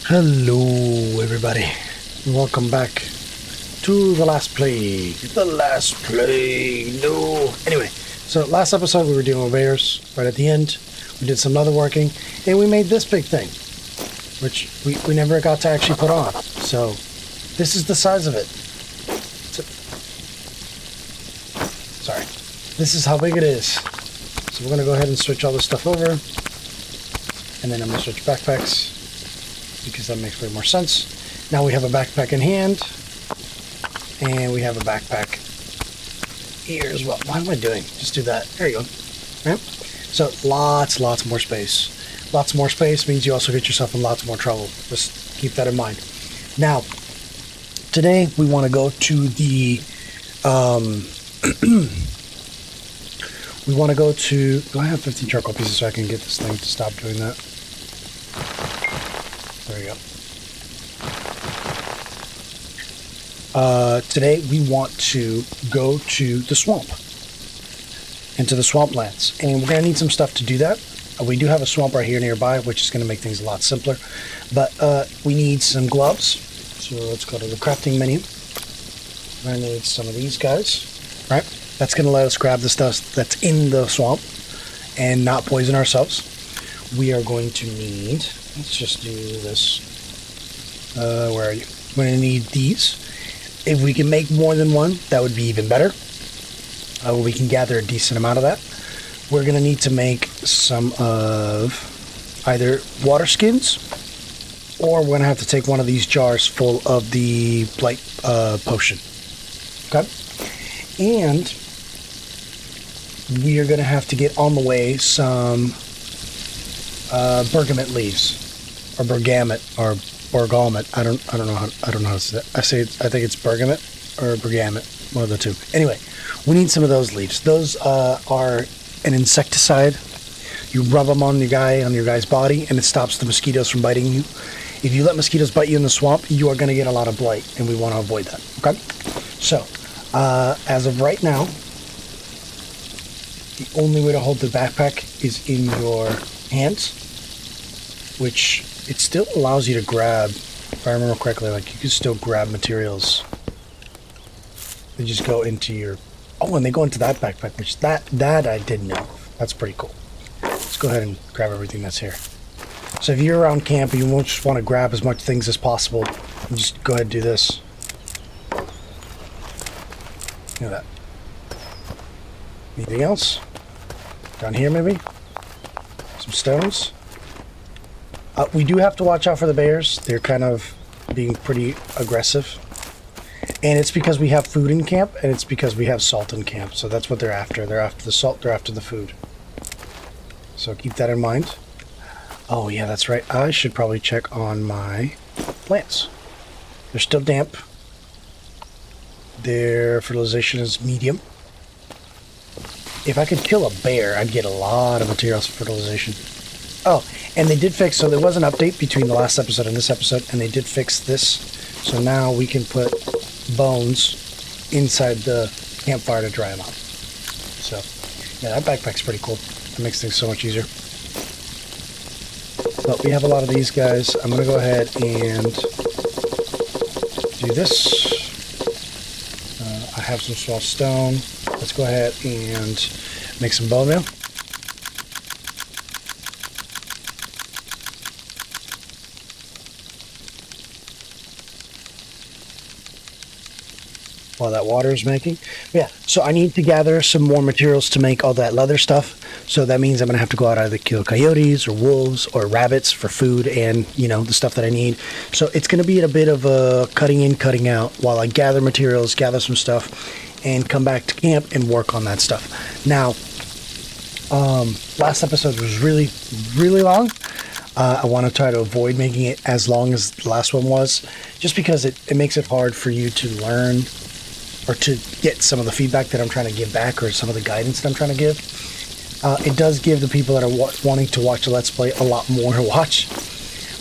Hello everybody, welcome back to The Last Plague. The Last Plague, no. Anyway, so last episode we were dealing with bears. Right at the end, we did some leather working, and we made this big thing, which we never got to actually put on. So, this is the size of it. Sorry. This is how big it is. So we're going to go ahead and switch all this stuff over, and then I'm going to switch backpacks, because that makes way more sense. Now we have a backpack in hand, and we have a backpack here as well. What am I doing? Just do that. There you go. Right? So lots more space. Lots more space means you also get yourself in lots more trouble. Just keep that in mind. Now, today we want to go to the, we want to go to, do I have 15 charcoal pieces so I can get this thing to stop doing that? There we go. Today we want to go to the swamp, into the swamplands, and we're going to need some stuff to do that. We do have a swamp right here nearby, which is going to make things a lot simpler, but we need some gloves. So let's go to the crafting menu. We're going to need some of these guys, right? That's going to let us grab the stuff that's in the swamp and not poison ourselves. We are going to need, let's just do this. Where are you? We're going to need these. If we can make more than one, that would be even better. We can gather a decent amount of that. We're going to need to make some of either water skins, or we're going to have to take one of these jars full of the Blight potion. Okay? And we are going to have to get on the way some bergamot leaves, or bergamot, or bergamot. I don't know how to say that. I think it's bergamot or bergamot, one of the two. Anyway, we need some of those leaves. Those are an insecticide. You rub them on your guy's body, and it stops the mosquitoes from biting you. If you let mosquitoes bite you in the swamp, you are going to get a lot of blight, and we want to avoid that. Okay? So, as of right now, the only way to hold the backpack is in your hands, which it still allows you to grab, if I remember correctly, like you can still grab materials. They just go into your, oh, and they go into that backpack, which that I didn't know. That's pretty cool. Let's go ahead and grab everything that's here. So if you're around camp and you just want to grab as much things as possible, just go ahead and do this. Look at that. Anything else? Down here, maybe? Some stones? We do have to watch out for the bears. They're kind of being pretty aggressive. And it's because we have food in camp, and it's because we have salt in camp. So that's what they're after. They're after the salt, they're after the food. So keep that in mind. Oh, yeah, that's right. I should probably check on my plants. They're still damp. Their fertilization is medium. If I could kill a bear, I'd get a lot of materials for fertilization. Oh, and they did fix, so there was an update between the last episode and this episode, and they did fix this. So now we can put bones inside the campfire to dry them out. So, yeah, that backpack's pretty cool. It makes things so much easier. But we have a lot of these guys. I'm going to go ahead and do this. I have some small stone. Let's go ahead and make some bone meal. While that water is making. Yeah, so I need to gather some more materials to make all that leather stuff. So that means I'm going to have to go out either kill coyotes or wolves or rabbits for food and, you know, the stuff that I need. So it's going to be a bit of a cutting in, cutting out while I gather materials, gather some stuff, and come back to camp and work on that stuff. Now, last episode was really, really long. I want to try to avoid making it as long as the last one was, just because it makes it hard for you to learn or to get some of the feedback that I'm trying to give back or some of the guidance that I'm trying to give. It does give the people that are wanting to watch the Let's Play a lot more to watch,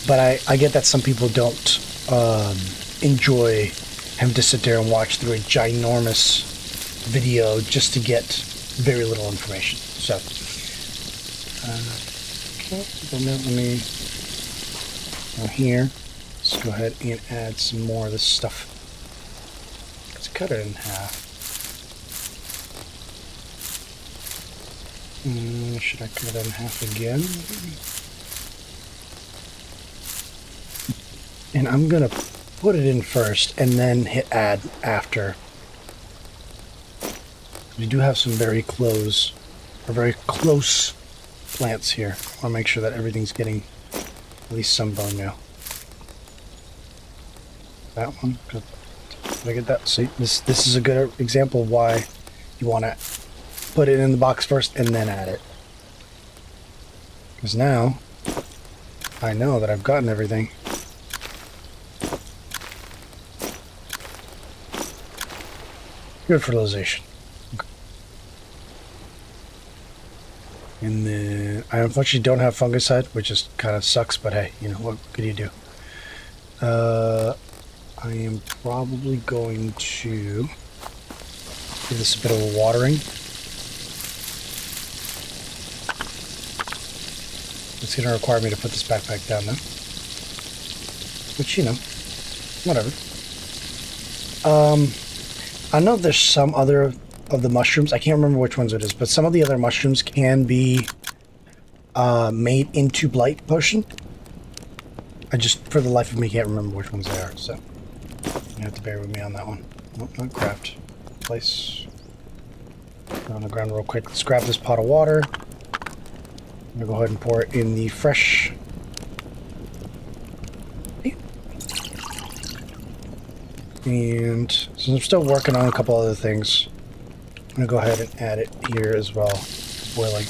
but I get that some people don't enjoy having to sit there and watch through a ginormous video just to get very little information. So, okay, let me go here. Let's go ahead and add some more of this stuff. Let's cut it in half. Should I cut it in half again? And I'm gonna put it in first and then hit add after. We do have some very close plants here. I want to make sure that everything's getting at least some bone meal. That one, good. Did I get that? See, this is a good example of why you want to put it in the box first and then add it. Because now I know that I've gotten everything. Good fertilization. Okay. And then I unfortunately don't have fungicide, which is kind of sucks, but hey, you know, what could you do? I am probably going to give this a bit of a watering. It's going to require me to put this backpack down though. Which, you know, whatever. I know there's some other of the mushrooms. I can't remember which ones it is, but some of the other mushrooms can be made into Blight potion. I just, for the life of me, can't remember which ones they are, so you have to bear with me on that one. Nope, not craft. Place. Put it on the ground real quick. Let's grab this pot of water. I'm going to go ahead and pour it in the fresh. And since I'm still working on a couple other things, I'm going to go ahead and add it here as well. Boiling.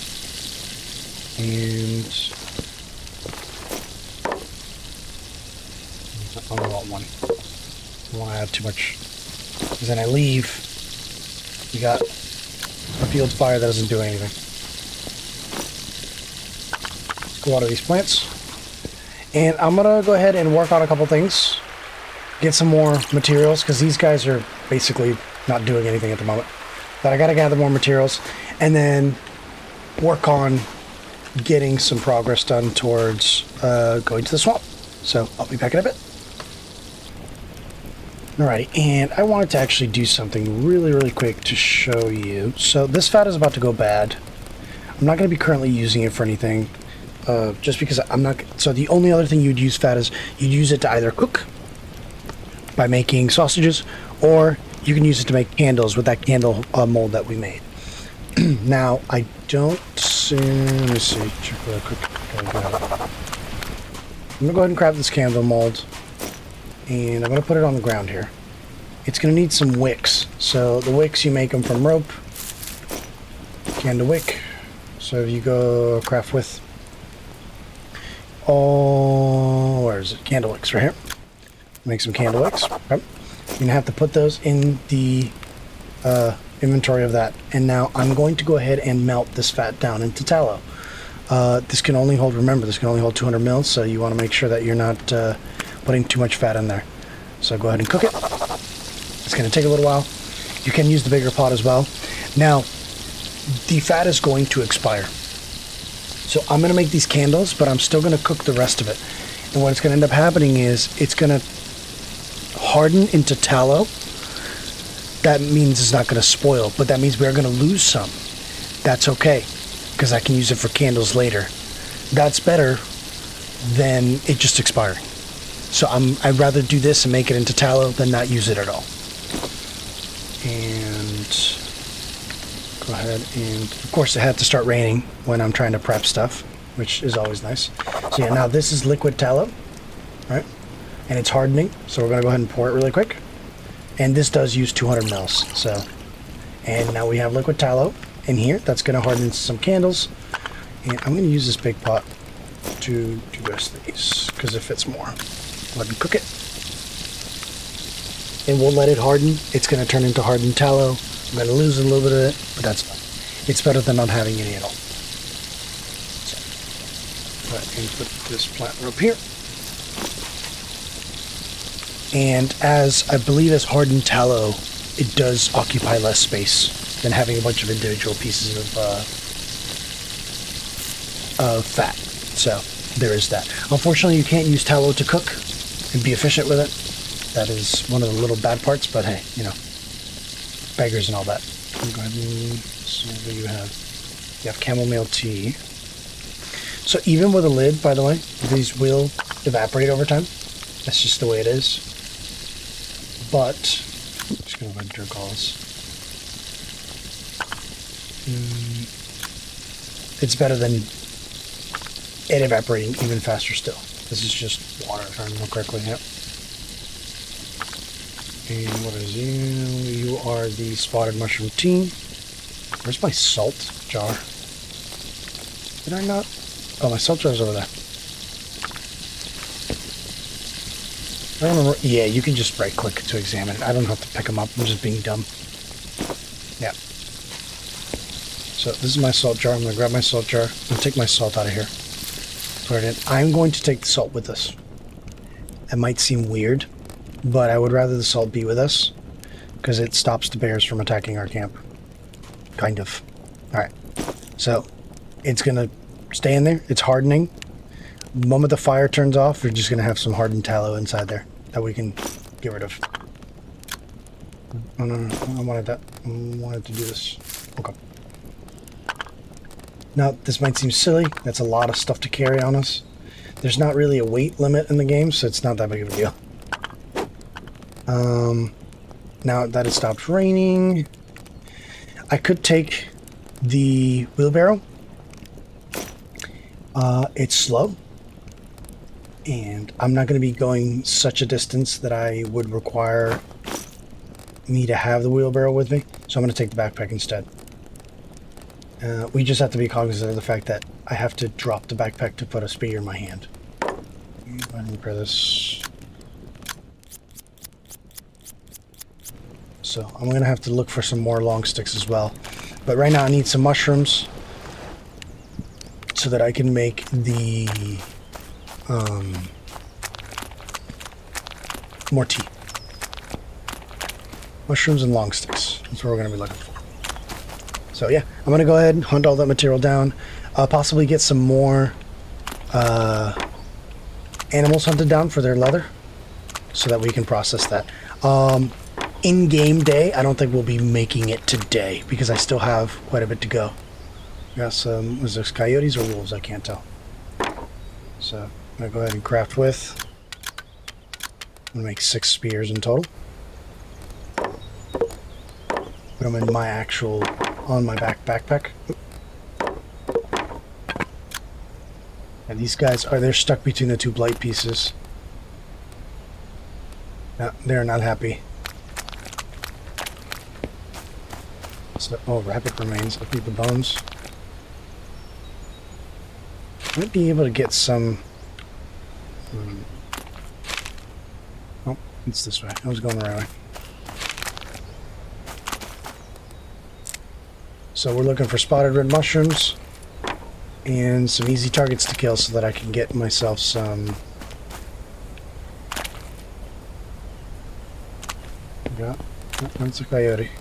And I only want one. I don't want to add too much. Because then I leave, you got a field fire that doesn't do anything. Let's go water these plants. And I'm going to go ahead and work on a couple things. Get some more materials, because these guys are basically not doing anything at the moment. But I got to gather more materials and then work on getting some progress done towards going to the swamp. So I'll be back in a bit. Alrighty, and I wanted to actually do something really quick to show you. So this fat is about to go bad. I'm not going to be currently using it for anything, just because I'm not. So the only other thing you'd use fat is you'd use it to either cook by making sausages, or you can use it to make candles with that candle mold that we made. Now, I don't see, let me see, check real quick. Okay, got it. I'm gonna go ahead and grab this candle mold, and I'm gonna put it on the ground here. It's gonna need some wicks. So the wicks, you make them from rope, candle wick. So if you go craft with, where is it? Candle wicks right here. Make some candle wicks. Okay. You're gonna have to put those in the inventory of that. And now I'm going to go ahead and melt this fat down into tallow. This can only hold, remember, this can only hold 200 mils, so you want to make sure that you're not putting too much fat in there. So go ahead and cook it. It's going to take a little while. You can use the bigger pot as well. Now, the fat is going to expire. So I'm going to make these candles, but I'm still going to cook the rest of it. And what's going to end up happening is it's going to harden into tallow. That means it's not going to spoil, but that means we're going to lose some. That's okay, because I can use it for candles later. That's better than it just expiring. So I'd rather do this and make it into tallow than not use it at all. And go ahead and, of course, it had to start raining when I'm trying to prep stuff, which is always nice. So yeah, now this is liquid tallow, right? And it's hardening, so we're going to go ahead and pour it really quick. And this does use 200 mils, so. And now we have liquid tallow in here. That's going to harden into some candles. And I'm going to use this big pot to do the rest of these, because it fits more. Go ahead and cook it. And we'll let it harden. It's going to turn into hardened tallow. I'm going to lose a little bit of it, but that's fine. It's better than not having any at all. So, go ahead and put this plant rope here. And as I believe as hardened tallow, it does occupy less space than having a bunch of individual pieces of fat. So there is that. Unfortunately, you can't use tallow to cook. and be efficient with it. That is one of the little bad parts, but hey, you know, beggars and all that. Go ahead and see what you have. You have chamomile tea. So even with a lid, by the way, these will evaporate over time. That's just the way it is. But I'm just gonna go ahead and drink all this. It's better than it evaporating even faster still. This is just water, if I remember correctly. Yep. And what is you? You are the spotted mushroom tea. Where's my salt jar? Did I not? Oh, my salt jar's over there. I don't remember. Yeah, you can just right click to examine it. I don't have to pick them up. I'm just being dumb. Yeah. So this is my salt jar. I'm going to grab my salt jar. I'm going to take my salt out of here. Put it in. I'm going to take the salt with us. It might seem weird, but I would rather the salt be with us because it stops the bears from attacking our camp. Kind of. Alright. So it's going to stay in there. It's hardening. The moment the fire turns off, we're just going to have some hardened tallow inside there that we can get rid of. Oh, no. I wanted that. I wanted to do this. Okay. Now, this might seem silly. That's a lot of stuff to carry on us. There's not really a weight limit in the game, so it's not that big of a deal. Now that it stopped raining, I could take the wheelbarrow. It's slow, and I'm not going to be going such a distance that I would require me to have the wheelbarrow with me, so I'm going to take the backpack instead. We just have to be cognizant of the fact that I have to drop the backpack to put a spear in my hand. Go ahead and repair this. So I'm going to have to look for some more long sticks as well. But right now I need some mushrooms so that I can make the more tea. Mushrooms and long sticks. That's what we're going to be looking for. So yeah, I'm going to go ahead and hunt all that material down. Possibly get some more animals hunted down for their leather so that we can process that. In-game day, I don't think we'll be making it today because I still have quite a bit to go. Got some, was those coyotes or wolves? I can't tell. So I'm going to go ahead and craft with. I'm going to make 6 spears in total. Put them in my actual, on my backpack. And these guys they're stuck between the 2 blight pieces. No, they're not happy. So, oh, rabbit remains. I'll keep the bones. Might be able to get some. Oh, it's this way. I was going the right way. So we're looking for spotted red mushrooms and some easy targets to kill so that I can get myself some. Yeah, that's a coyote.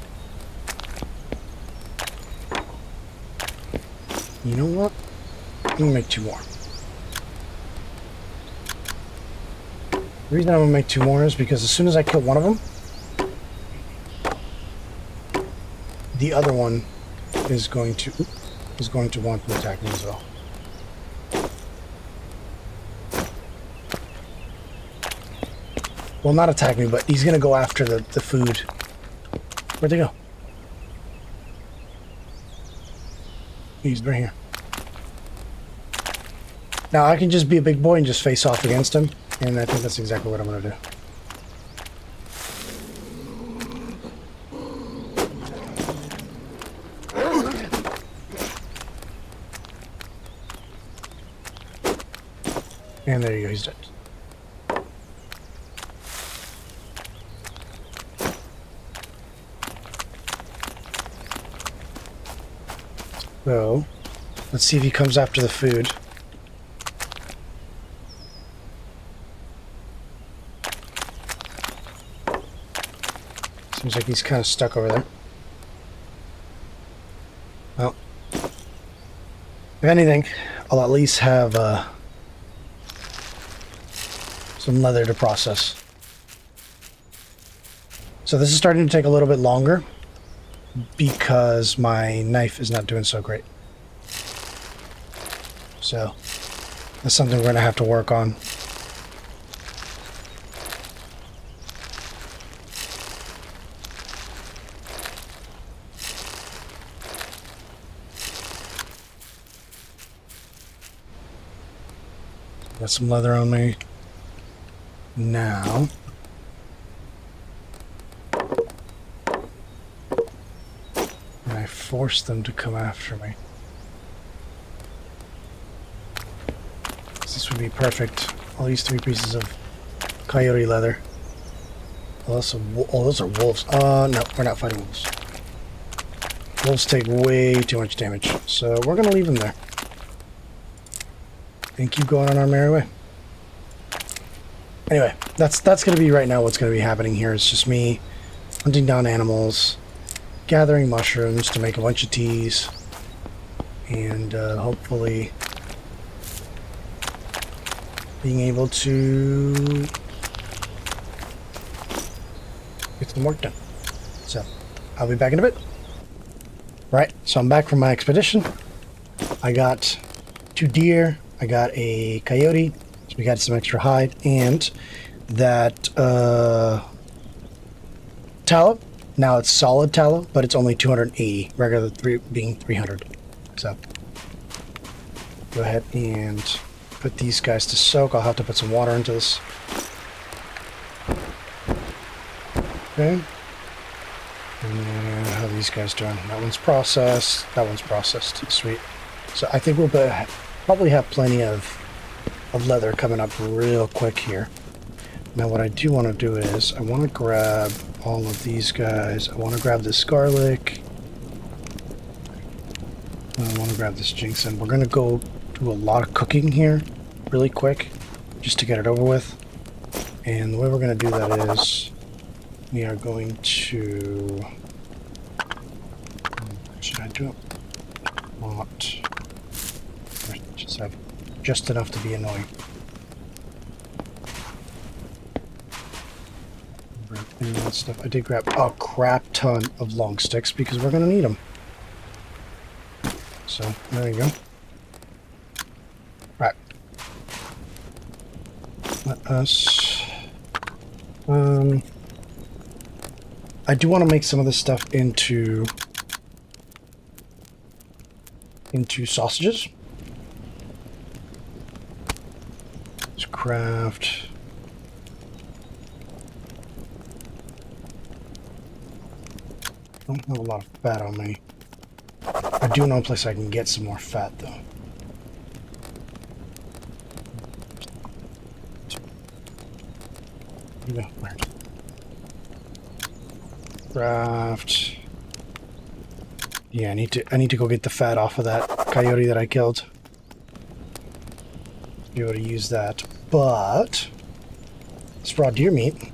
You know what? I'm gonna make 2 more. The reason I'm gonna make 2 more is because as soon as I kill one of them, the other one is going to want to attack me as well. Well, not attack me, but he's gonna go after the food. Where'd they go? He's right here. Now I can just be a big boy and just face off against him, and I think that's exactly what I'm gonna do. And there you go, he's dead. So, let's see if he comes after the food. Seems like he's kind of stuck over there. Well, if anything, I'll at least have some leather to process. So this is starting to take a little bit longer because my knife is not doing so great. So that's something we're going to have to work on. Got some leather on me now. And I force them to come after me. This would be perfect. All these 3 pieces of coyote leather. Oh, those are wolves. No, we're not fighting wolves. Wolves take way too much damage, so we're gonna leave them there. And keep going on our merry way. Anyway, that's going to be right now what's going to be happening here. It's just me hunting down animals, gathering mushrooms to make a bunch of teas, and hopefully being able to get some work done. So, I'll be back in a bit. Right, so I'm back from my expedition. I got 2 deer. I got a coyote, so we got some extra hide, and that tallow. Now it's solid tallow, but it's only 280, regular being 300. So go ahead and put these guys to soak. I'll have to put some water into this. Okay. And then how are these guys doing? That one's processed. That one's processed. Sweet. So I think we'll probably have plenty of leather coming up real quick here. Now what I do want to do is I want to grab all of these guys. I want to grab this garlic. I want to grab this ginseng. We're going to go do a lot of cooking here really quick just to get it over with. And the way we're going to do that is we are going to... Should I do it? Not... Just have just enough to be annoying. Grab any of that stuff. I did grab a crap ton of long sticks because we're going to need them. So, there you go. Right. Let us... I do want to make some of this stuff into sausages. Let's craft... I don't have a lot of fat on me. I do know a place I can get some more fat, though. Yeah, where? Craft. Yeah, I need to go get the fat off of that coyote that I killed. Be able to use that, but it's raw deer meat.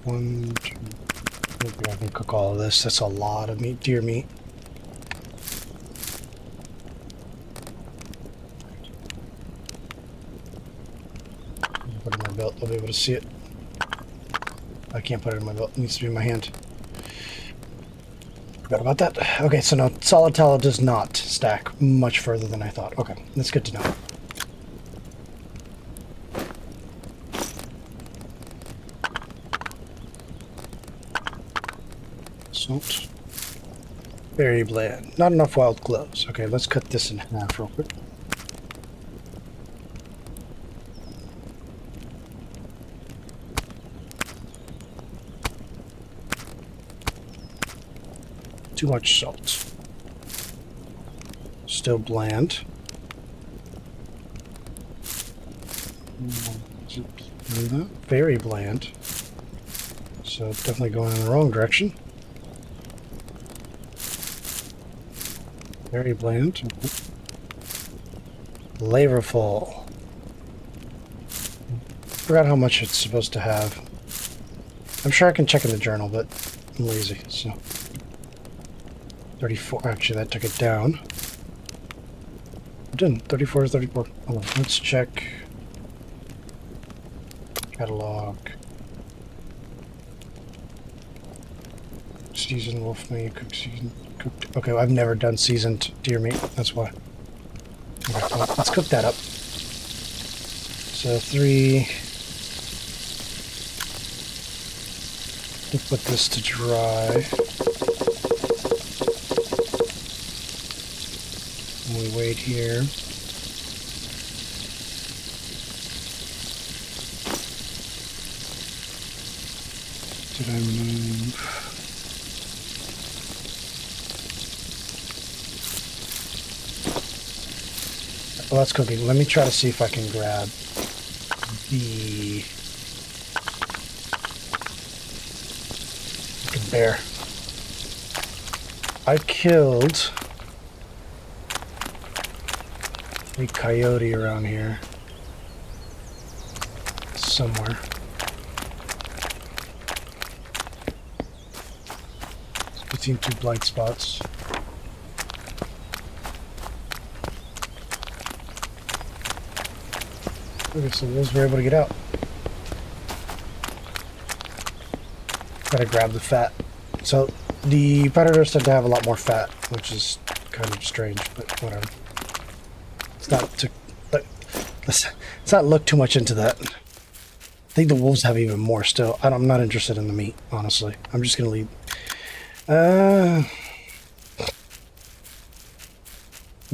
One, two. Maybe I can cook all of this. That's a lot of meat, deer meat. Put it in my belt. I'll be able to see it. I can't put it in my belt. It needs to be in my hand. Forgot about that. Okay, so no, solid tallow does not stack much further than I thought. Okay, that's good to know. Salt. Very bland. Not enough wild cloves. Okay, let's cut this in half real quick. Too much salt. Still bland. Very bland. So definitely going in the wrong direction. Very bland. Flavorful. Forgot how much it's supposed to have. I'm sure I can check in the journal, but I'm lazy, so. 34. Actually, that took it down. It didn't. 34 is 34. Hold on. Let's check. Catalog. Seasoned wolf meat, cooked seasoned. Cooked. Okay, well, I've never done seasoned deer meat. That's why. Okay, well, let's cook that up. So 3. We'll put this to dry. And we wait here. Did I move? Well, that's cooking. Let me try to see if I can grab the bear. I killed a coyote around here somewhere. It's between 2 blight spots. Okay, so wolves were able to get out. Gotta grab the fat. So the predators tend to have a lot more fat, which is kind of strange, but whatever. It's not to let's not look too much into that. I think the wolves have even more still. I'm not interested in the meat, honestly. I'm just gonna leave. I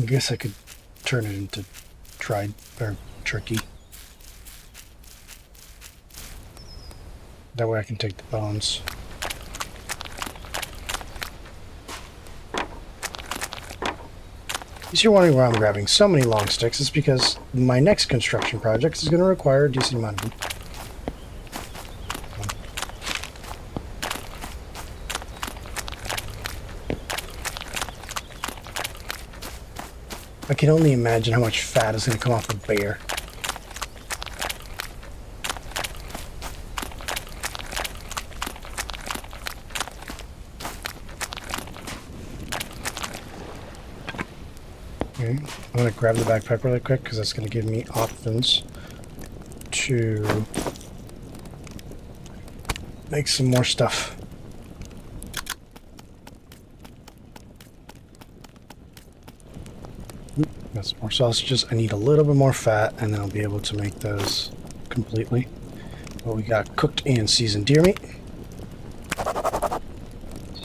guess I could turn it into dried or turkey. That way I can take the bones. If you're wondering why I'm grabbing so many long sticks, it's because my next construction project is going to require a decent amount of them. I can only imagine how much fat is going to come off a bear. Okay, I'm going to grab the backpack really quick because that's going to give me options to make some more stuff. Oop, got some more sausages. I need a little bit more fat and then I'll be able to make those completely. Well, we got cooked and seasoned deer meat.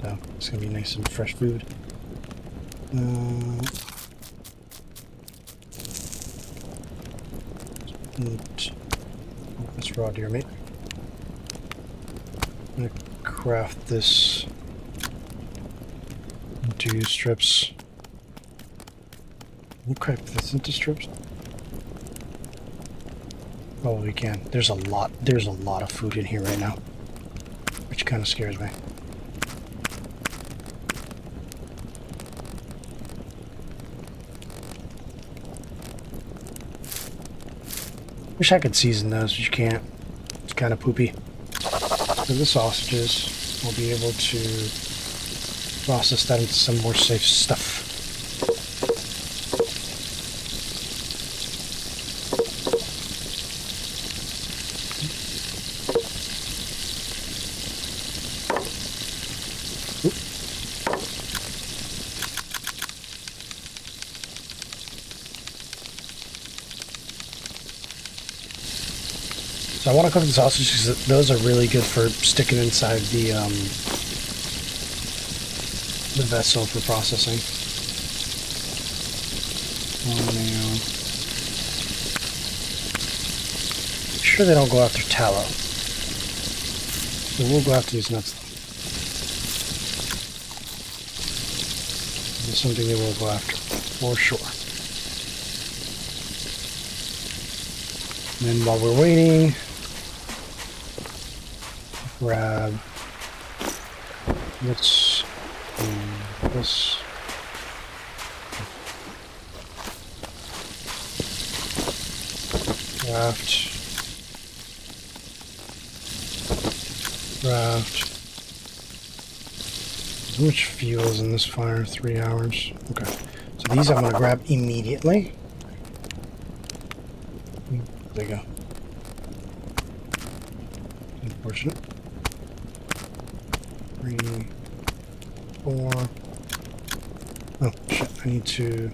So it's going to be nice and fresh food. This raw deer meat. I'm gonna craft this into strips. We'll craft this into strips. Oh, we can. There's a lot of food in here right now, which kind of scares me. Wish I could season those, but you can't. It's kind of poopy. For the sausages, we'll be able to process that into some more safe stuff. So I want to cook the sausages because those are really good for sticking inside the vessel for processing. Oh, man. Make sure they don't go after tallow. So we'll go after these nuts. This is something they will go after, for sure. And then while we're waiting, grab this. Craft. How much fuel is in this fire? 3 hours. Okay. So these I'm going to grab immediately. There you go. Unfortunate. 3, 4. Oh, shit. I need to...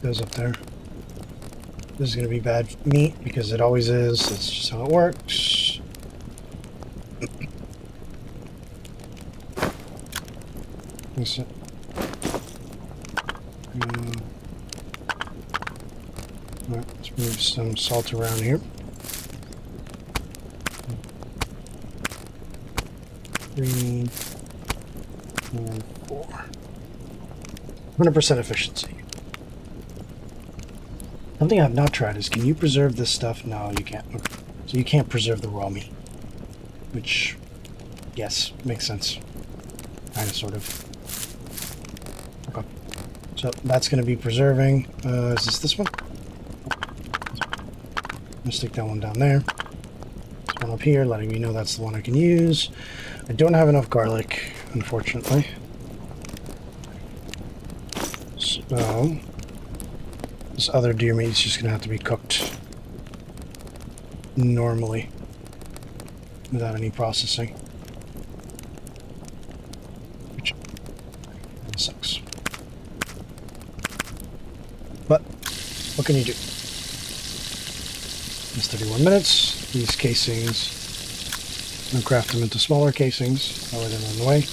Goes up there. This is going to be bad meat because it always is. That's just how it works. That's it. Alright, let's move some salt around here. 3 and 4. 100% efficiency. Something I've not tried is, can you preserve this stuff? No, you can't. Okay. So you can't preserve the raw meat. Which, yes, makes sense. Kind of, sort of. Okay. So that's going to be preserving. Is this one? I'm going to stick that one down there. This one up here, letting me know that's the one I can use. I don't have enough garlic, unfortunately. So... this other deer meat is just going to have to be cooked normally without any processing. Which sucks. But what can you do? It's 31 minutes. These casings, I'm going to craft them into smaller casings. I'll let them on the way.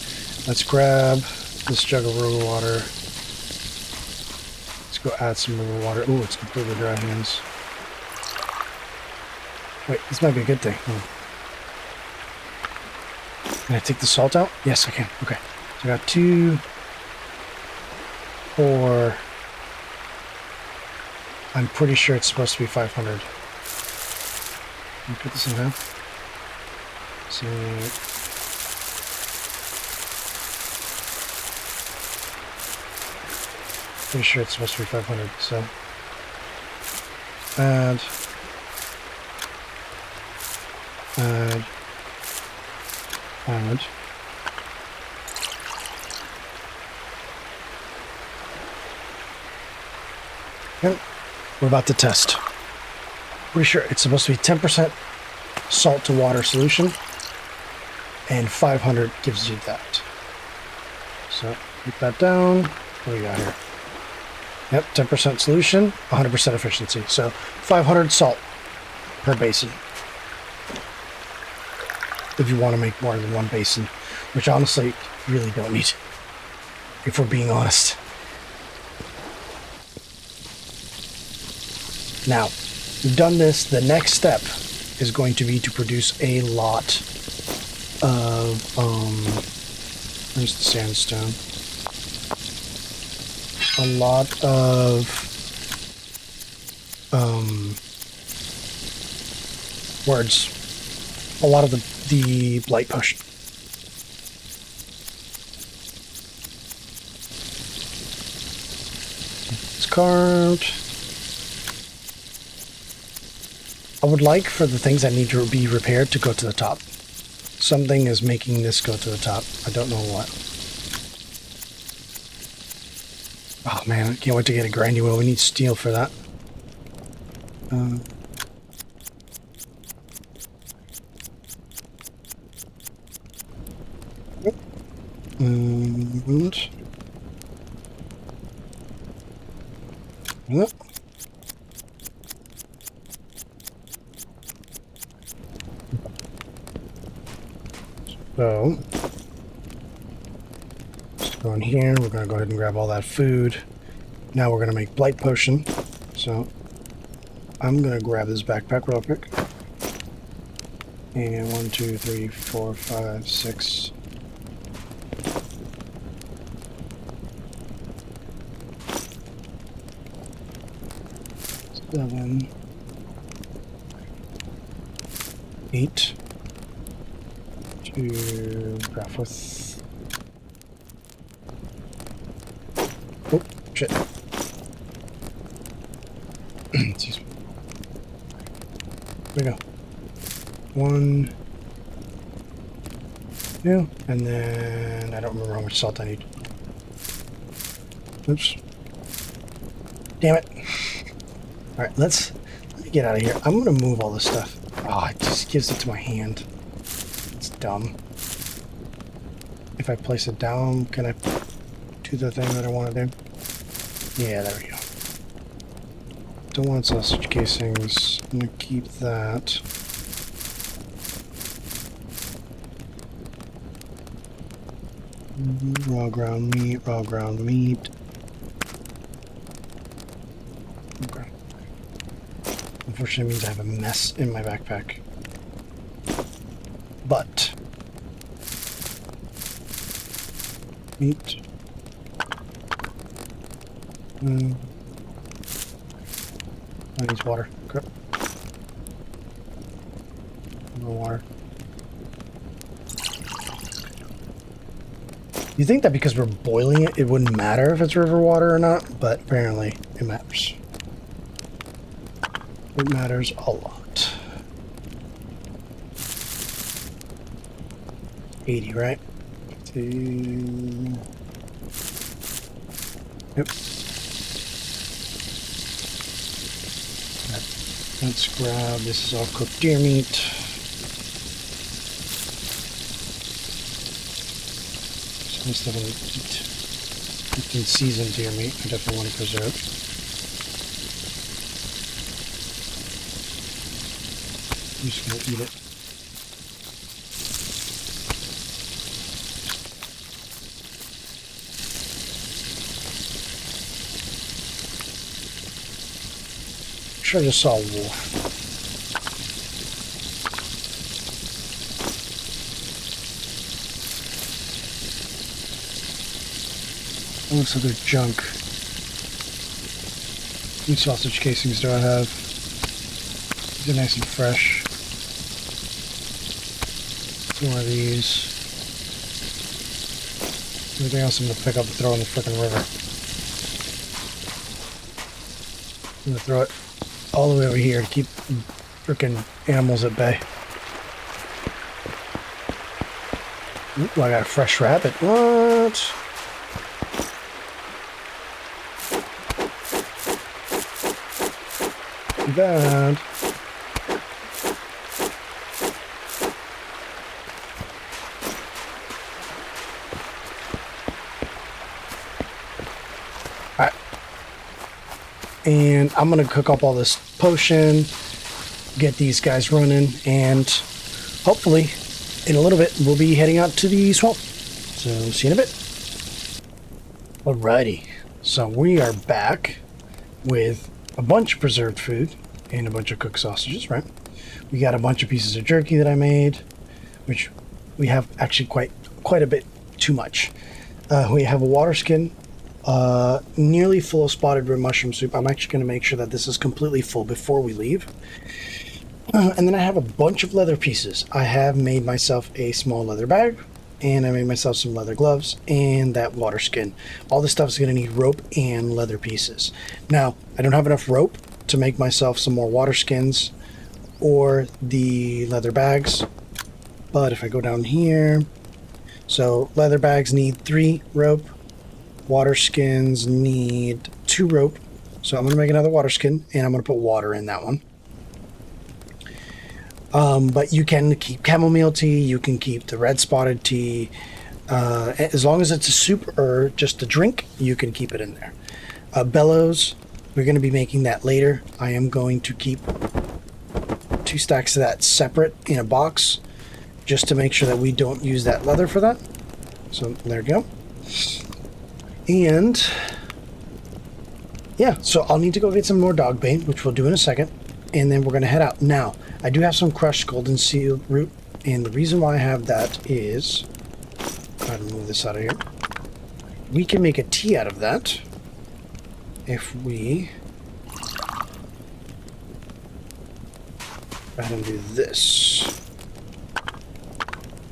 Let's grab this jug of river water. Go add some river water. Oh, it's completely dry hands. Wait, this might be a good thing. Oh. Can I take the salt out? Yes, I can. Okay. So I got 2, 4. I'm pretty sure it's supposed to be 500. Can you put this in half? So... pretty sure it's supposed to be 500, so add, okay. We're about to test. Pretty sure it's supposed to be 10% salt to water solution, and 500 gives you that. So put that down. What do we got here? Yep, 10% solution, 100% efficiency. So 500 salt per basin. If you want to make more than one basin, which honestly, you really don't need, if we're being honest. Now, we've done this. The next step is going to be to produce a lot of, where's the sandstone? A lot of words. A lot of the blight potion. It's carved. I would like for the things that need to be repaired to go to the top. Something is making this go to the top. I don't know what. Oh man, I can't wait to get a grindy wheel. We need steel for that. And yep. So just go in here. We're going to go ahead and grab all that food. Now we're going to make blight potion. So I'm going to grab this backpack real quick. And 1, 2, 3, 4, 5, 6. Seven, 8 to craft with. Oh shit! Excuse me. There we go. 1, Yeah, and then I don't remember how much salt I need. Oops. Damn it. Alright, let me get out of here. I'm gonna move all this stuff. Oh, it just gives it to my hand. It's dumb. If I place it down, can I do the thing that I want to do? Yeah, there we go. Don't want sausage casings. I'm gonna keep that. Raw ground meat, raw ground meat. Okay. Unfortunately, it means I have a mess in my backpack. But meat. I need water. Okay. No water. You think that because we're boiling it, it wouldn't matter if it's river water or not, but apparently it matters. It matters a lot. 80, right? 50. Yep. Let's grab, this is all cooked deer meat. Some stuff I eat. Cooked and seasoned deer meat, I definitely want to preserve. I'm just going to eat it. I'm sure I just saw a wolf. It looks like there's junk. How many sausage casings do I have? These are nice and fresh. More of these. Everything else I'm going to pick up and throw in the frickin' river. I'm going to throw it all the way over here to keep frickin' animals at bay. Ooh, I got a fresh rabbit. What? Too bad. Alright. And I'm going to cook up all this potion, get these guys running, and hopefully in a little bit we'll be heading out to the swamp. So see you in a bit. Alrighty. So we are back with a bunch of preserved food and a bunch of cooked sausages, right? We got a bunch of pieces of jerky that I made, which we have actually quite a bit too much. We have a water skin, nearly full of spotted red mushroom soup. I'm actually going to make sure that this is completely full before we leave. And then I have a bunch of leather pieces. I have made myself a small leather bag, and I made myself some leather gloves and that water skin. All this stuff is going to need rope and leather pieces. Now, I don't have enough rope to make myself some more water skins or the leather bags. But if I go down here, so leather bags need 3 rope. Water skins need 2 rope. So I'm going to make another water skin, and I'm going to put water in that one. But you can keep chamomile tea, you can keep the red spotted tea. As long as it's a soup or just a drink, you can keep it in there. Bellows, we're going to be making that later. I am going to keep 2 stacks of that separate in a box, just to make sure that we don't use that leather for that. So there we go. And yeah, so I'll need to go get some more dog bane, which we'll do in a second. And then we're going to head out. Now, I do have some crushed golden seal root, and the reason why I have that is, try to move this out of here. We can make a tea out of that if we go ahead and do this.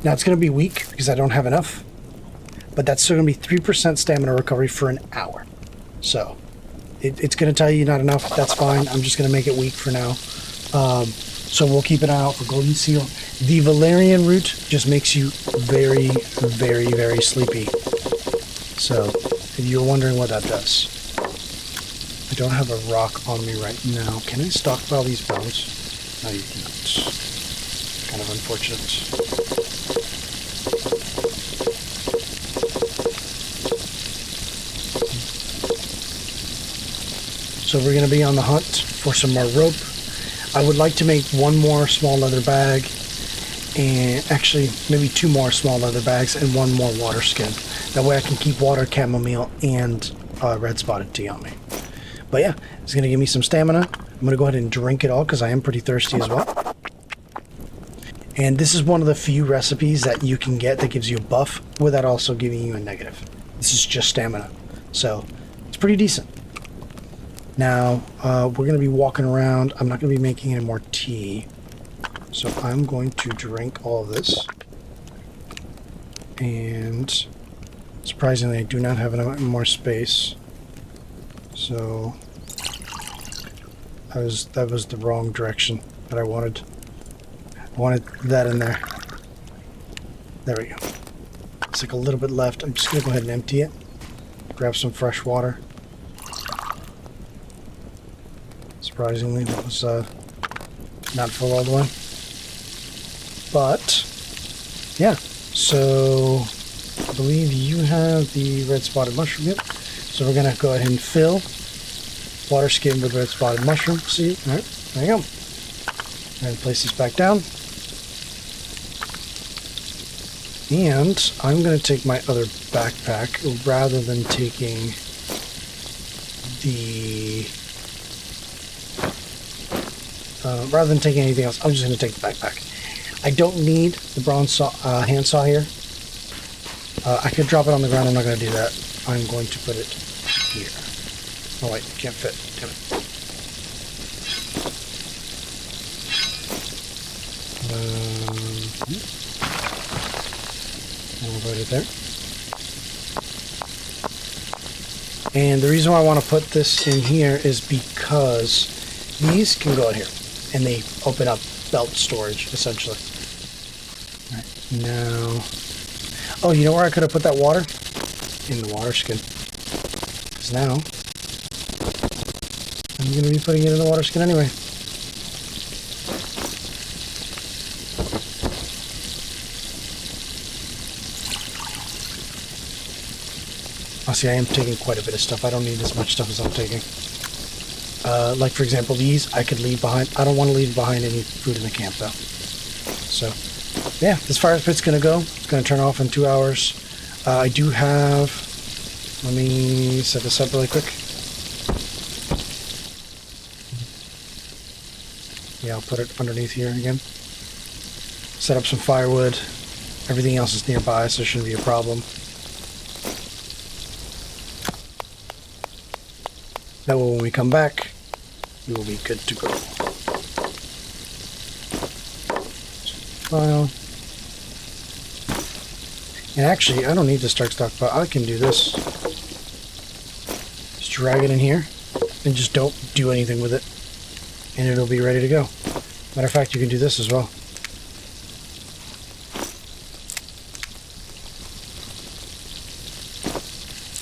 Now it's going to be weak because I don't have enough, but that's still going to be 3% stamina recovery for an hour. So it's going to tell you not enough. That's fine. I'm just going to make it weak for now. So we'll keep an eye out for golden seal. The valerian root just makes you very, very, very sleepy. So, if you're wondering what that does, I don't have a rock on me right now. Can I stockpile these bones? No, you cannot. Kind of unfortunate. So we're going to be on the hunt for some more rope. I would like to make one more small leather bag, and actually maybe 2 more small leather bags and 1 more water skin. That way I can keep water, chamomile, and red spotted tea on me. But yeah, it's going to give me some stamina. I'm going to go ahead and drink it all because I am pretty thirsty as well. And this is one of the few recipes that you can get that gives you a buff without also giving you a negative. This is just stamina. So it's pretty decent. Now, we're going to be walking around. I'm not going to be making any more tea. So I'm going to drink all of this. And surprisingly, I do not have any more space. So that was the wrong direction that I wanted. I wanted that in there. There we go. It's like a little bit left. I'm just going to go ahead and empty it. Grab some fresh water. Surprisingly, that was not full all the way. But, yeah. So, I believe you have the red spotted mushroom yet. So we're going to go ahead and fill water skin with red spotted mushroom seed. Alright, there you go. And place this back down. And I'm going to take my other backpack rather than taking anything else. I'm just going to take the backpack. I don't need the bronze saw, handsaw here. I could drop it on the ground. I'm not going to do that. I'm going to put it here. Oh wait, can't fit. Damn it. I'll put it there. And the reason why I want to put this in here is because these can go in here and they open up belt storage essentially. All right, now, oh, you know where I could have put that water? In the water skin. Because now I'm going to be putting it in the water skin anyway. Oh, see, I am taking quite a bit of stuff. I don't need as much stuff as I'm taking. Like, for example, these I could leave behind. I don't want to leave behind any food in the camp, though. So, yeah, this fire pit's going to go. It's going to turn off in 2 hours. I do have... Let me set this up really quick. Yeah, I'll put it underneath here again. Set up some firewood. Everything else is nearby, so it shouldn't be a problem. That way when we come back, we will be good to go. File. And actually, I don't need to start stockpile. I can do this. Just drag it in here and just don't do anything with it. And it'll be ready to go. Matter of fact, you can do this as well.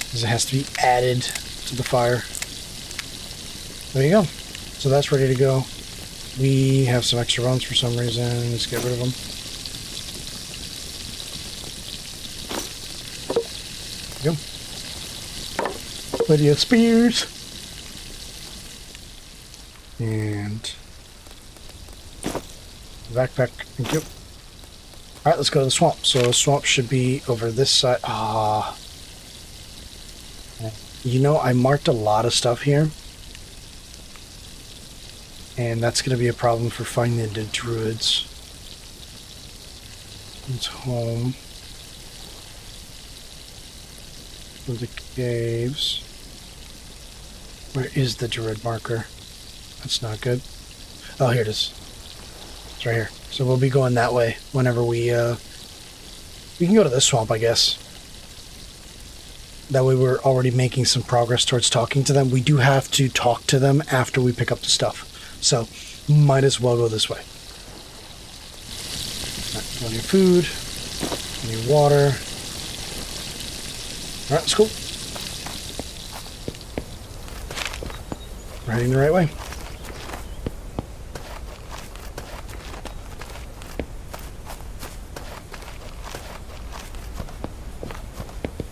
Because it has to be added to the fire. There you go. So that's ready to go. We have some extra bones for some reason. Let's get rid of them. There you go. Plenty of spears. And backpack. Thank you. Alright, let's go to the swamp. So the swamp should be over this side. Ah. You know, I marked a lot of stuff here. And that's going to be a problem for finding the Druids. It's home. For the caves. Where is the Druid marker? That's not good. Oh, here it is. It's right here. So we'll be going that way whenever we can go to this swamp, I guess. That way we're already making some progress towards talking to them. We do have to talk to them after we pick up the stuff. So, might as well go this way. Any food, any water. All right, that's cool. We're heading the right way.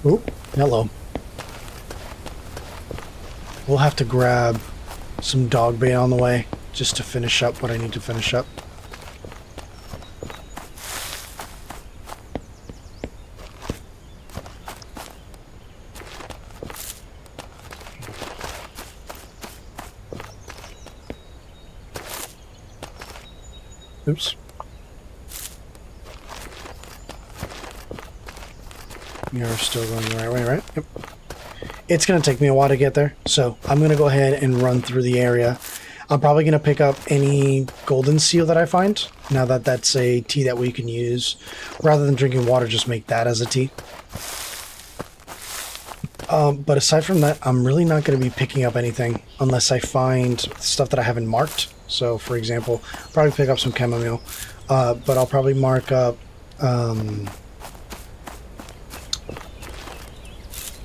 Ooh, hello. We'll have to grab some dog bait on the way just to finish up what I need to finish up. Oops. You're still going the right way, right? Yep. It's going to take me a while to get there, so I'm going to go ahead and run through the area. I'm probably going to pick up any golden seal that I find, now that that's a tea that we can use. Rather than drinking water, just make that as a tea. But aside from that, I'm really not going to be picking up anything unless I find stuff that I haven't marked. So, for example, I'll probably pick up some chamomile, but I'll probably mark up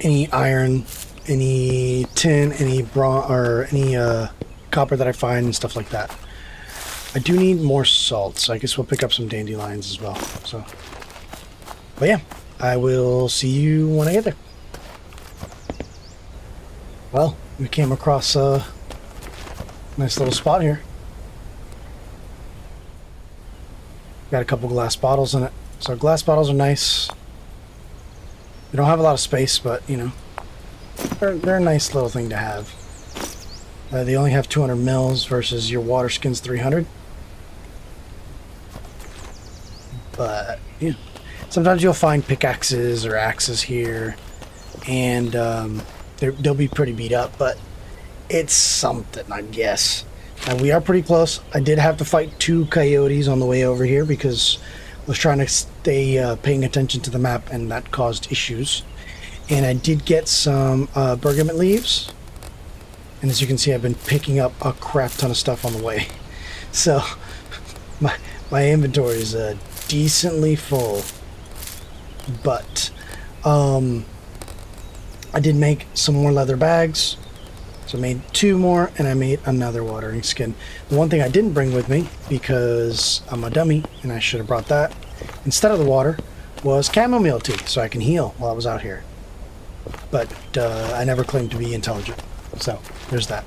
any iron, any tin, any bronze, or any copper that I find and stuff like that. I do need more salt, so I guess we'll pick up some dandelions as well. So, but yeah, I will see you when I get there. Well, we came across a nice little spot here. Got a couple glass bottles in it. So glass bottles are nice. We don't have a lot of space, but, you know, they're a nice little thing to have. They only have 200 mils versus your water skin's 300. But, yeah. Sometimes you'll find pickaxes or axes here, and they'll be pretty beat up, but it's something, I guess. And we are pretty close. I did have to fight 2 coyotes on the way over here because I was trying to stay paying attention to the map, and that caused issues. And I did get some bergamot leaves. And as you can see, I've been picking up a crap ton of stuff on the way. So my inventory is decently full. But I did make some more leather bags. So I made 2 more, and I made another watering skin. The one thing I didn't bring with me, because I'm a dummy, and I should have brought that, instead of the water, was chamomile tea, so I can heal while I was out here. But I never claimed to be intelligent. So, there's that.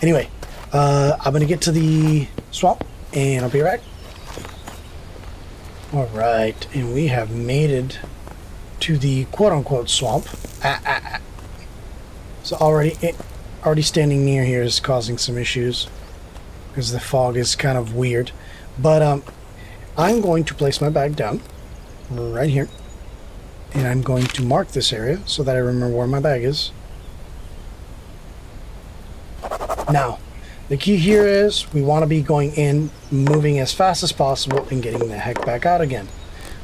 Anyway, I'm going to get to the swamp, and I'll be right back. Alright, and we have made it to the quote-unquote swamp. So already standing near here is causing some issues because the fog is kind of weird. But I'm going to place my bag down right here, and I'm going to mark this area so that I remember where my bag is. Now, the key here is we want to be going in, moving as fast as possible, and getting the heck back out again.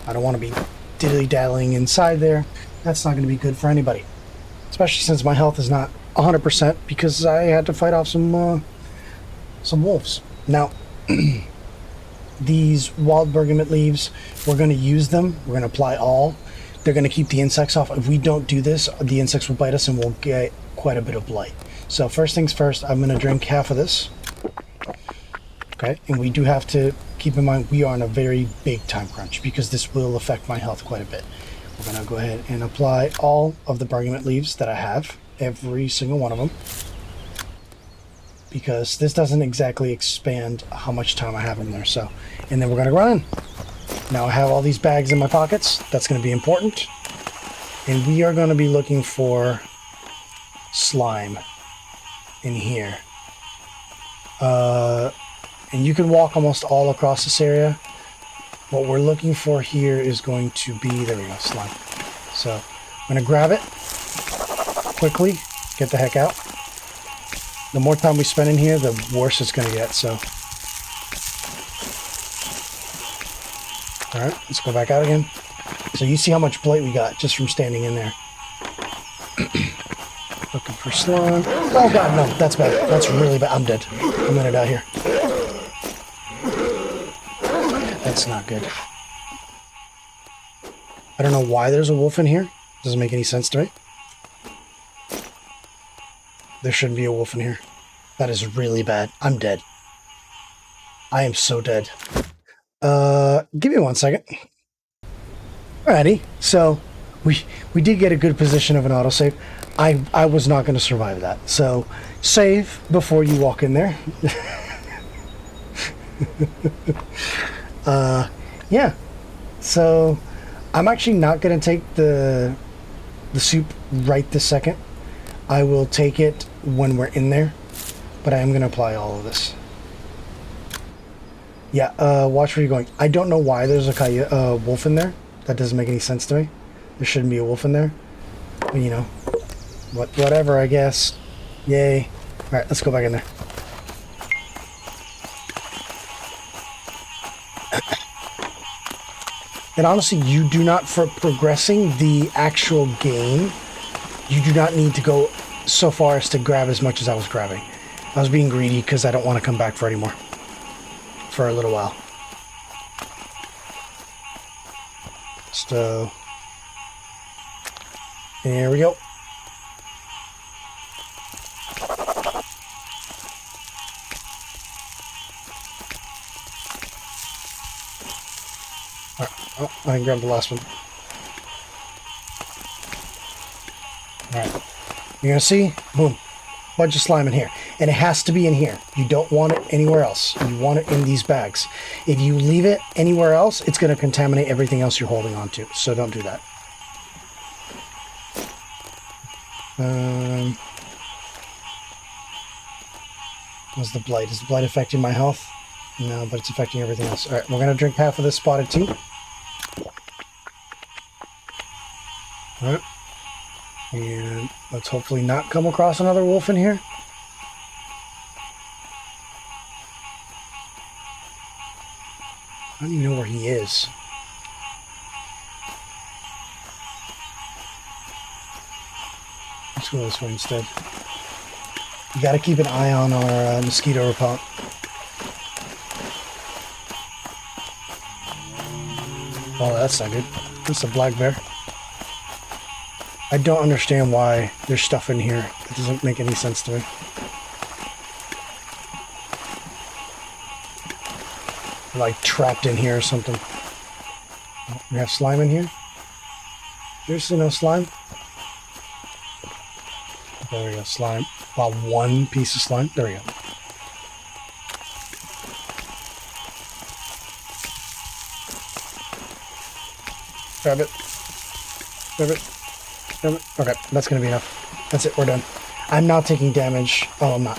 I don't want to be dilly-dallying inside there. That's not going to be good for anybody, especially since my health is not 100% because I had to fight off some wolves. Now, these wild bergamot leaves, we're going to use them. We're going to apply all. They're going to keep the insects off. If we don't do this, the insects will bite us and we'll get quite a bit of blight. So first things first, I'm going to drink half of this. Okay, and we do have to keep in mind we are in a very big time crunch because this will affect my health quite a bit. We're going to go ahead and apply all of the bergamot leaves that I have, every single one of them, because this doesn't exactly expand how much time I have in there. So, and then we're going to run in. Now I have all these bags in my pockets. That's going to be important. And we are going to be looking for slime in here. And you can walk almost all across this area. What we're looking for here is going to be, there we go, slime. So I'm going to grab it quickly, get the heck out. The more time we spend in here, the worse it's going to get. So, all right, let's go back out again. So you see how much blight we got just from standing in there. Looking for slime. Oh god, no, that's bad. That's really bad. I'm dead. I'm gonna die here. That's not good. I don't know why there's a wolf in here. Doesn't make any sense to me. There shouldn't be a wolf in here. That is really bad. I'm dead. I am so dead. Give me 1 second. Alrighty, so we did get a good position of an autosave. I was not going to survive that. So save before you walk in there. Yeah. So I'm actually not going to take the soup right this second. I will take it when we're in there, but I am going to apply all of this. Yeah, watch where you're going. I don't know why there's a wolf in there. That doesn't make any sense to me. There shouldn't be a wolf in there. But, you know, whatever, I guess. Yay. Alright, let's go back in there. And honestly, you do not, for progressing the actual game, you do not need to go so far as to grab as much as I was grabbing. I was being greedy because I don't want to come back for any more. For a little while. So, there we go. Alright, oh, I can grab the last one. Alright, you're gonna see, boom, bunch of slime in here. And it has to be in here. You don't want it anywhere else. You want it in these bags. If you leave it anywhere else, it's going to contaminate everything else you're holding on to. So don't do that. What's the blight? Is the blight affecting my health? No, but it's affecting everything else. Alright, we're going to drink half of this spotted tea. Alright. And let's hopefully not come across another wolf in here. I don't even know where he is. Let's go this way instead. You gotta keep an eye on our mosquito repellent. Oh, that's not good. That's a black bear. I don't understand why there's stuff in here. It doesn't make any sense to me. Like trapped in here or something. Oh, we have slime in here. Seriously, no slime? There we go, slime. About one piece of slime. There we go. Grab it. Grab it. Grab it. Okay, that's gonna be enough. That's it, we're done. I'm not taking damage. Oh, I'm not.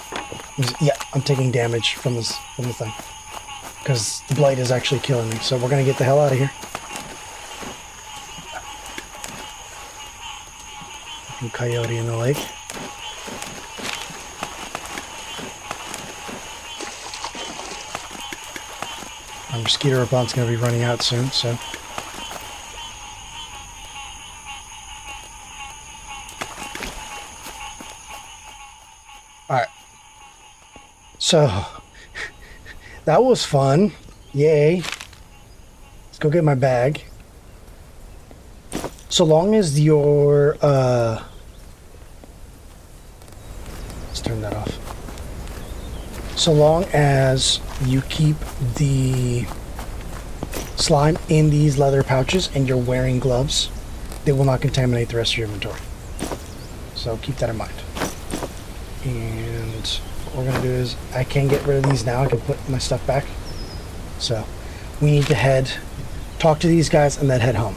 Yeah, I'm taking damage from the thing. Because the blight is actually killing me, so we're going to get the hell out of here. Fucking coyote in the lake. Our mosquito repellent's going to be running out soon, so... Alright. So... That was fun. Yay. Let's go get my bag. So long as your, let's turn that off. So long as you keep the slime in these leather pouches and you're wearing gloves, they will not contaminate the rest of your inventory. So keep that in mind. And what we're going to do is, I can get rid of these now. I can put my stuff back. So we need to talk to these guys and then head home.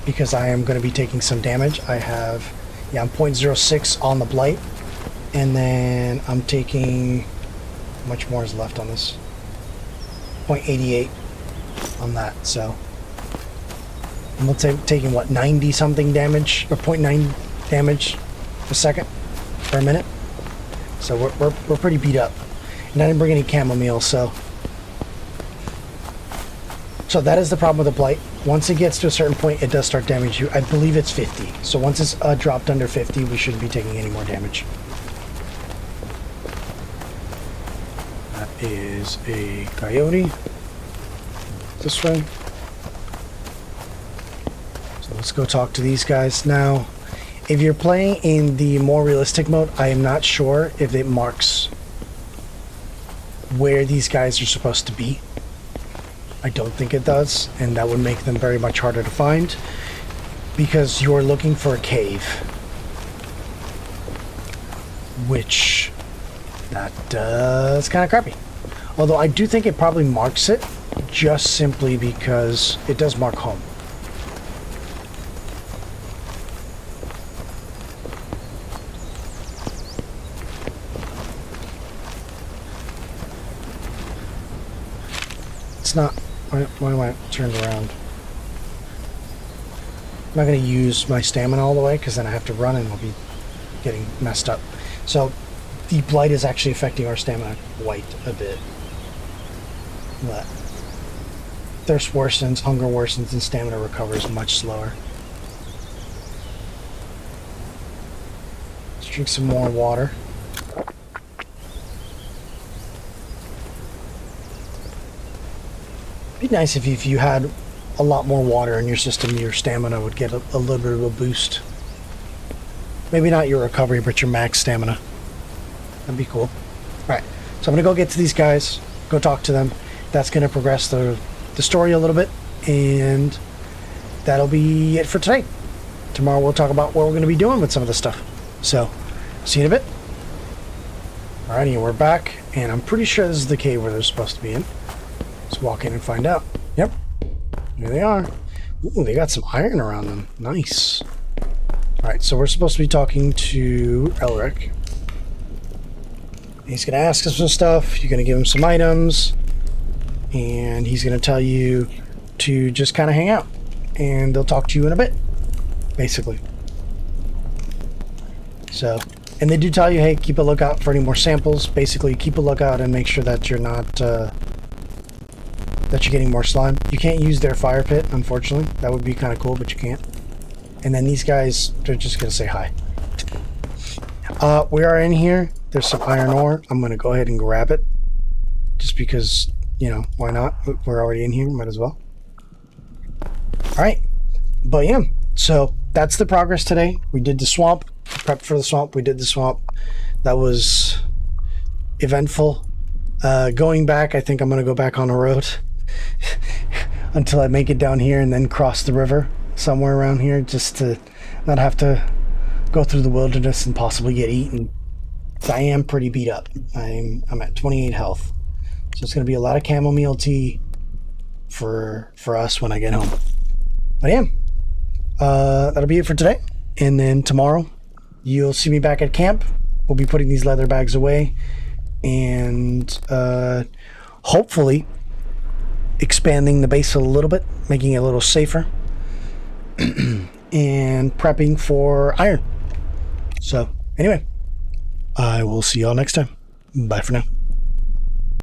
Because I am going to be taking some damage. I have, yeah, I'm 0.06 on the blight. And then I'm taking, how much more is left on this? 0.88 on that. So I'm taking, what, 90 something damage, or 0.9 damage a second, per minute. So we're pretty beat up. And I didn't bring any chamomile, so that is the problem with the blight. Once it gets to a certain point, it does start damaging you. I believe it's 50. So once it's dropped under 50, we shouldn't be taking any more damage. That is a coyote. This way. So let's go talk to these guys. Now, if you're playing in the more realistic mode, I am not sure if it marks where these guys are supposed to be. I don't think it does, and that would make them very much harder to find because you're looking for a cave, which that is kind of crappy. Although I do think it probably marks it just simply because it does mark home. It's not... Why am I turned around? I'm not going to use my stamina all the way because then I have to run and I'll be getting messed up. So the Blight is actually affecting our stamina quite a bit. But thirst worsens, hunger worsens, and stamina recovers much slower. Let's drink some more water. It'd be nice if you had a lot more water in your system, your stamina would get a little bit of a boost. Maybe not your recovery, but your max stamina. That'd be cool. Alright, so I'm going to go get to these guys, go talk to them. That's going to progress the story a little bit, and that'll be it for today. Tomorrow we'll talk about what we're going to be doing with some of the stuff. So, see you in a bit. Alrighty, we're back, and I'm pretty sure this is the cave where they're supposed to be in. Let's walk in and find out. Yep, here they are. Ooh, they got some iron around them. Nice. Alright, so we're supposed to be talking to Elric. He's going to ask us some stuff. You're going to give him some items. And he's going to tell you to just kind of hang out. And they'll talk to you in a bit, basically. So, and they do tell you, hey, keep a lookout for any more samples. Basically, keep a lookout and make sure that you're not... that you're getting more slime. You can't use their fire pit, unfortunately. That would be kind of cool, but you can't. And then these guys, they're just going to say hi. We are in here. There's some iron ore. I'm going to go ahead and grab it. Just because, you know, why not? We're already in here. Might as well. Alright. But yeah. So, that's the progress today. We did the swamp. Prepped for the swamp. We did the swamp. That was eventful. Going back, I think I'm going to go back on the road. Until I make it down here and then cross the river somewhere around here, just to not have to go through the wilderness and possibly get eaten. I am pretty beat up. I'm at 28 health, so it's going to be a lot of chamomile tea for us when I get home. But yeah, that'll be it for today, and then tomorrow you'll see me back at camp. We'll be putting these leather bags away and hopefully expanding the base a little bit, making it a little safer, and prepping for iron. So anyway, I will see y'all next time. Bye for now.